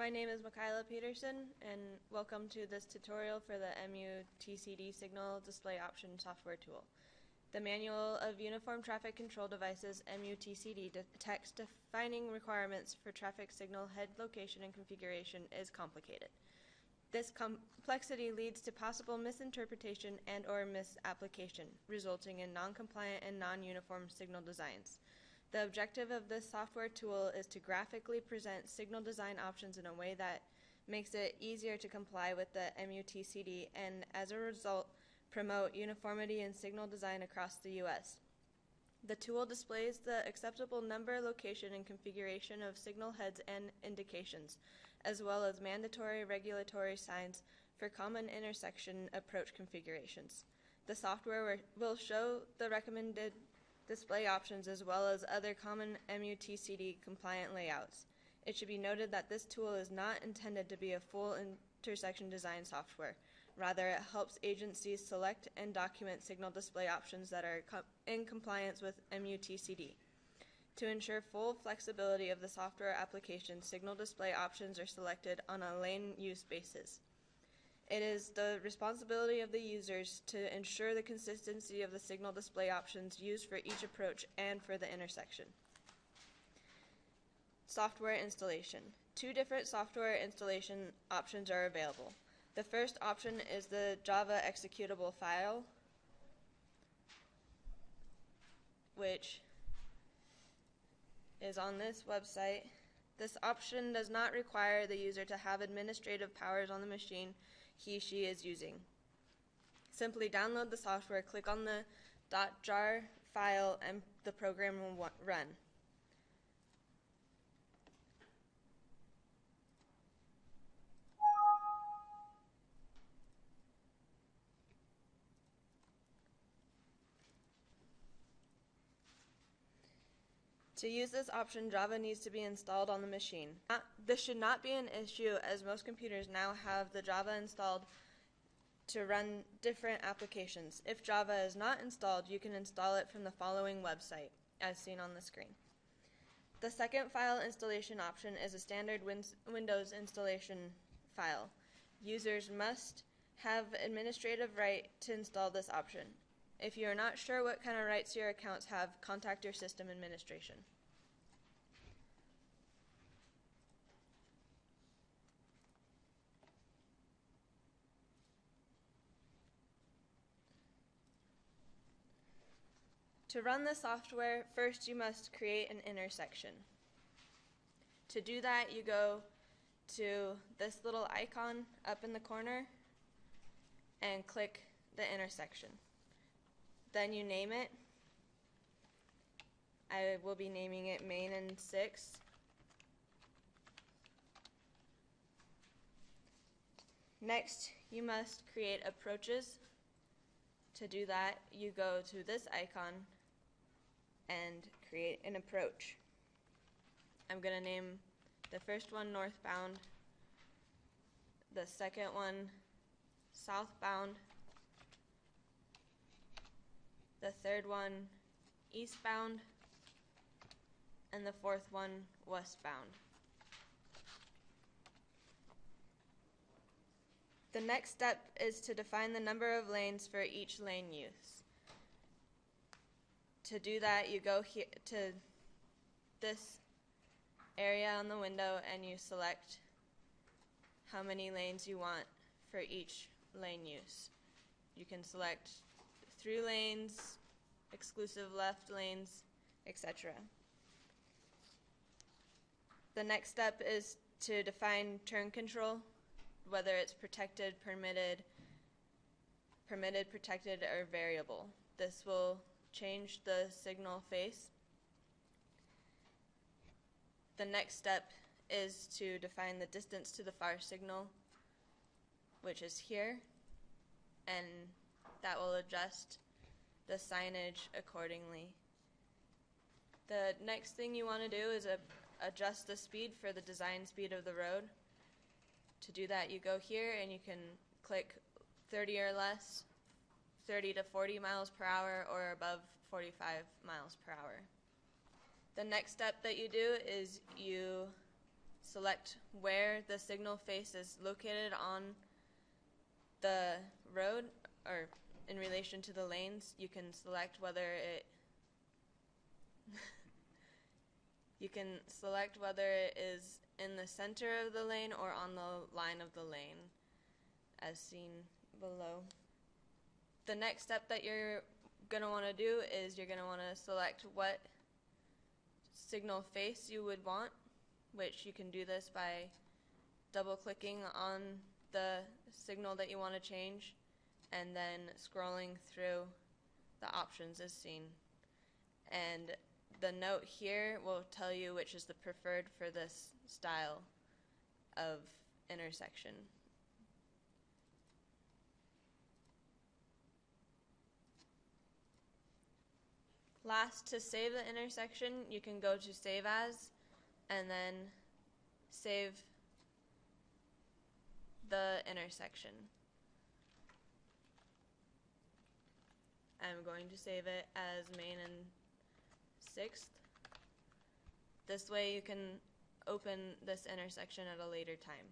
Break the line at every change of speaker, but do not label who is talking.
My name is Michaela Peterson, and welcome to this tutorial for the MUTCD Signal Display Option software tool. The Manual of Uniform Traffic Control Devices, MUTCD, text defining requirements for traffic signal head location and configuration is complicated. This complexity leads to possible misinterpretation and/or misapplication, resulting in non-compliant and non-uniform signal designs. The objective of this software tool is to graphically present signal design options in a way that makes it easier to comply with the MUTCD and, as a result, promote uniformity in signal design across the U.S. The tool displays the acceptable number, location, and configuration of signal heads and indications, as well as mandatory regulatory signs for common intersection approach configurations. The software will show the recommended display options as well as other common MUTCD compliant layouts. It should be noted that this tool is not intended to be a full intersection design software. Rather, it helps agencies select and document signal display options that are in compliance with MUTCD. To ensure full flexibility of the software application, signal display options are selected on a lane use basis. It is the responsibility of the users to ensure the consistency of the signal display options used for each approach and for the intersection. Software installation. Two different software installation options are available. The first option is the Java executable file, which is on this website. This option does not require the user to have administrative powers on the machine he/she is using. Simply download the software, click on the .jar file, and the program will run. To use this option, Java needs to be installed on the machine. This should not be an issue, as most computers now have the Java installed to run different applications. If Java is not installed, you can install it from the following website, as seen on the screen. The second file installation option is a standard Windows installation file. Users must have administrative right to install this option. If you are not sure what kind of rights your accounts have, contact your system administration. To run the software, first you must create an intersection. To do that, you go to this little icon up in the corner and click the intersection. Then you name it. I will be naming it Main and 6. Next, you must create approaches. To do that, you go to this icon and create an approach. I'm going to name the first one northbound, the second one southbound, the third one eastbound, and the fourth one westbound. The next step is to define the number of lanes for each lane use. To do that, you go here to this area on the window and you select how many lanes you want for each lane use. You can select through lanes, exclusive left lanes, etc. The next step is to define turn control, whether it's protected, permitted, protected, or variable. This will change the signal face. The next step is to define the distance to the far signal, which is here, and that will adjust the signage accordingly. The next thing you want to do is adjust the speed for the design speed of the road. To do that, you go here and you can click 30 or less, 30 to 40 miles per hour, or above 45 miles per hour. The next step that you do is you select where the signal face is located on the road or in relation to the lanes. You can select whether it you can select whether it is in the center of the lane or on the line of the lane, as seen below. The next step that you're going to want to do is you're going to want to select what signal face you would want, which you can do this by double-clicking on the signal that you want to change and then scrolling through the options as seen. And the note here will tell you which is the preferred for this style of intersection. Last, to save the intersection, you can go to Save As and then save the intersection. I'm going to save it as Main and 6th. This way you can open this intersection at a later time.